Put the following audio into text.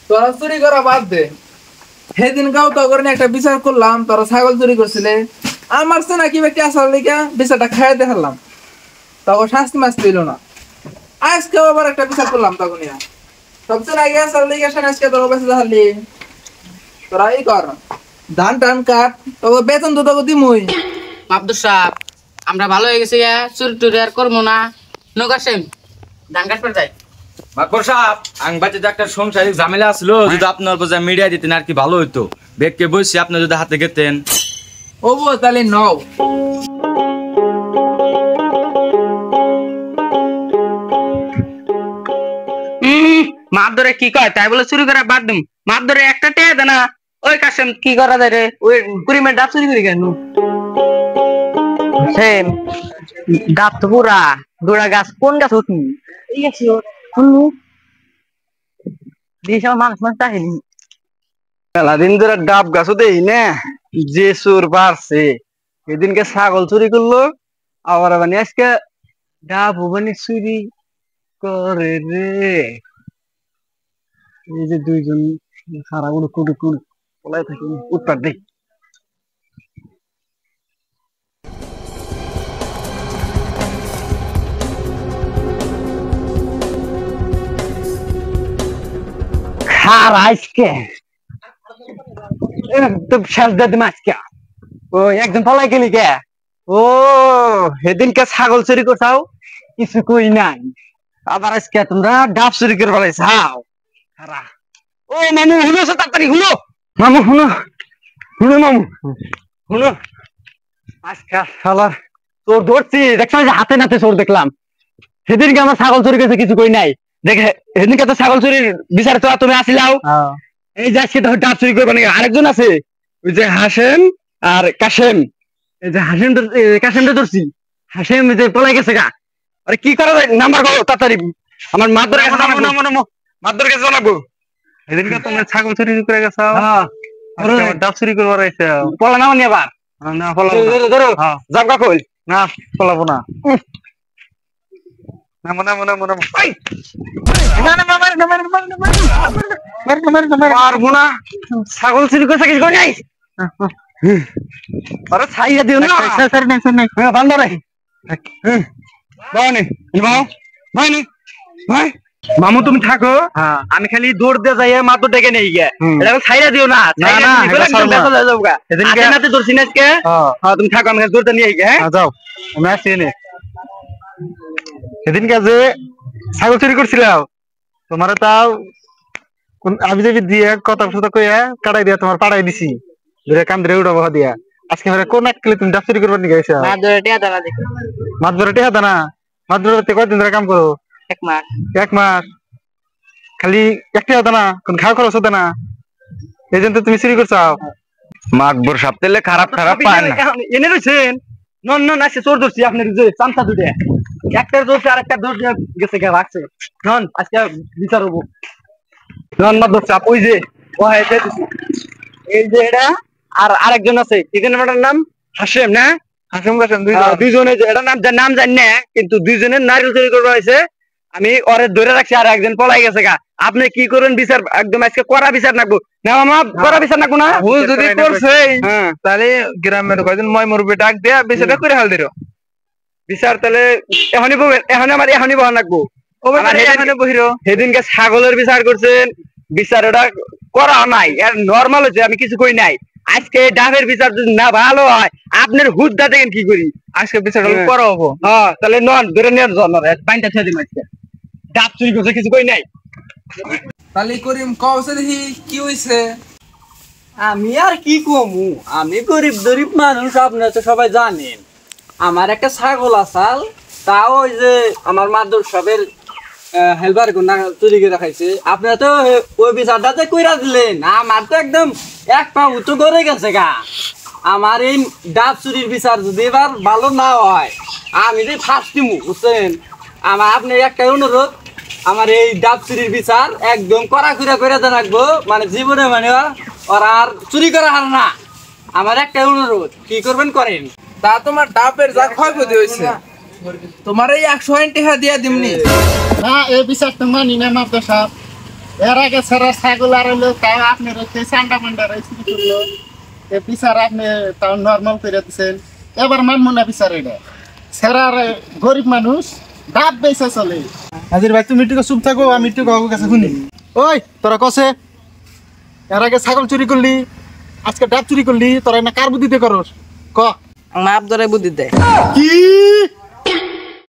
তোরা চুরি করা বাদ দে। সেদিন গাও তো করে একটা বিচার করলাম, তোরা ছাগল চুরি করছিলে, আমার সে নাকি ব্যক্তি আসার লিখা বিচারটা খাইয়ে দেখালাম, তখন শাস্তি মাস পেল না। আজকে আবার একটা বিচার করলাম, তখন সবচেয়ে আগে আসার লিখা আজকে তোর বেঁচে দেখালি। তোরা এই কর, ধান টান কাট, তবে বেতন তো তোকে দিমই। মাবদুর সাহেব, আমরা ভালো হয়ে গেছি, চুরি টুরি আর করবো না। নৌকাশেম ধান কাটতে যাই। মাকবর সাহেব, আংবাতে যে একটা সংসারিক ঝামেলা আসলো, যদি আপনার উপর মিডিয়া দিতেন আর কি ভালো হইতো। বেগকে বসে আপনি যদি হাতে গেতেন। ও বো তাহলে নও। মাপ ধরে কি কয় তাই বলে চুরি করা বাদ দিম। মাপ ধরে একটা টেয়া দে না। ওই কাশেম কি করা যায় রে? ওই কুড়িমের ডাব চুরি করি কেন? সেম ডাব তো পুরা গোড়া গাছ, কোন গাছ উঠনি? এই গাছ শুনু দিস আমার মানুষ মানুষ চাহিনি। মেলা দিন ধরে ডাব গাছও দেই না, যে চোর বাড়ছে। এদিনকে ছাগল চুরি করলো, আবার মানে আজকে ডাব মানে চুরি করে রে। এই যে দুইজন সারা উড়ুক উড়ুক উড়ুক পলাই থাকি, উৎপাত দেই। খার আজকে একদম শেষ দিয়ে দিম আজকে। ও একজন পলাই গেলি কে? ও সেদিনকে ছাগল চুরি করছাও, কিছু কই নাই, আবার আজকে তোমরা ডাব চুরি করে ফেলাইছাও। ও মামু শুনো, তাড়াতাড়ি শুনো মামু, শুনো শুনো মামু শুনো। আজকে শালার চোর ধরছি, দেখছো যে হাতে নাতে চোর দেখলাম। সেদিনকে আমার ছাগল চুরি করেছে, কিছু কই নাই। দেখে সেদিনকে তো ছাগল চুরির বিচারে তো তুমি আসিলাও। এই যে আজকে ডাব চুরি করবে নাকি আরেকজন আছে, ওই যে হাসেম আর কাশেম। এই যে হাসেম কাশেমটা ধরছি, হাসেম যে পলাই গেছে গা। আরে কি করা যায়, নাম্বার করো তাড়াতাড়ি। আমার মাদুর মাদুর কাছে জানাবো। এদিনকে তোমরা ছাগল চুরি করে গেছো, ডাব চুরি করবার আইছো। পলা নাও নি আবার না ফলাবো ধরো জাবগা কই না, ফলাবো না। নামো নামো নামো নামো। পারবো না, ছাগল চুরি করে থাকিস নাই। আরে ছাইয়া দিও না, বান্ধব রে মামু তুমি থাকো, আমি খালি দৌড় দিয়ে যাই মাত্র ডেকে নেই গে, ছাইয়া দিও না। ধরছি না আজকে, তুমি থাকো, আমি দৌড়তে নিয়ে যাও, আমি আসছি এনে। সেদিনকে যে ছাগল চুরি করছিলাম, তোমার তাও আমি যে দিয়ে কথা কথা কইয়া কাটাই দিয়া তোমার পাড়াই দিছি, ধরে কান ধরে উড়াবো দিয়া। আজকে কোন একলে তুমি ডাব চুরি করবার নিয়ে গেছো? মাছ ধরে টেহা দানা, মাছ ধরে কয়দিন ধরে কাম করো? 1 মাস। 1 মাস খালি একটা হতো না, কোন খাওয়া খরচ হতো না, এই জন্য তুমি চুরি করছো। মাকবর সাহেব তেলে খারাপ খারাপ পায় না। এনে রয়েছেন নন নন আসছে, চোর ধরছি আপনার যে চামচা দুটে, একটার ধরছে আর একটা ধর গেছে কে রাখছে। নন আজকে বিচার হবো। নন না ধরছে ওই যে ও হয়েছে, এই যে এটা আর আরেকজন আছে, কি যেন এটার নাম? হাসেম না? হাসেম কাসেম দুইজনে, এটা নাম জানি না, কিন্তু দুইজনের নারকেল চুরি করবা হয়েছে। আমি ওরে ধরে রাখছি, আর একজন পলাই গেছে গা। আপনি কি করেন বিচার? একদম আজকে কড়া বিচার নাকবো না মামা, কড়া বিচার নাকবো না। ভুল যদি করছে তাহলে গ্রামের কয়জন ময় মুরব্বী ডাক দেয়া বিচারটা করে হাল দিল। বিচার তাহলে এখনই বলবেন? এখন আমার এখনই বহন রাখবো। সেদিনকে ছাগলের বিচার করছেন, বিচার ওটা করা নাই, নর্মাল হচ্ছে, আমি কিছু কই নাই। আজকে ডাবের বিচার যদি না ভালো হয়, আপনার হুদ্দা দেখেন কি করি। আজকে বিচারটা করা হবো। হ্যাঁ তাহলে নন ধরে নেন, পাইনটা ছেড়ে দিন। আজকে ডাব চুরি করছে, কিছু কই নাই। তাহলে করিম কওছে দেখি কি হইছে? আমি আর কি কমু, আমি গরিব গরিব মানুষ, আপনারা তো সবাই জানেন। আমার একটা ছাগল আসাল, তাও ওই যে আমার মাদুর সবের হেলবার গুনা চুরি করে খাইছে। আপনারা তো ওই বিচারটাতে কইরা দিলেন, আমার তো একদম এক পা উঁচু করে গেছে গা। আমার এই ডাব চুরির বিচার যদি এবার ভালো না হয়, আমি যে ফার্স্ট দিমু, বুঝছেন? আমার আপনার একটাই অনুরোধ, আমার এই ডাব চুরির বিচার একদম কড়া করে রাখবো, মানে জীবনে মানে ওরা আর চুরি করা হার না। আমার একটাই অনুরোধ, কি করবেন করেন। তা তোমার ডাবের যা ক্ষয়ক্ষতি হয়েছে, তোমার এই 100 টাকা দিয়া দিমনি। না এই বিচার তো মানি না মাপদর সাহেব। এর আগে সারা ছাগল আর হলো তাও আপনি রইতে সান্ডা মান্ডা রাইছি করলো এ বিচার আপনি তাও নরমাল করে দিছেন এবার মানমু না বিচার এটা সারা গরিব মানুষ ডাব বেচে চলে হাজির ভাই তুমি একটু চুপ থাকো আমি একটু কাকুর কাছে শুনি ওই তোরা কসে এর আগে ছাগল চুরি করলি আজকে ডাব চুরি করলি তোরা না কার বুদ্ধিতে করস ক মাপ ধরে বুদ্ধি দেয় কি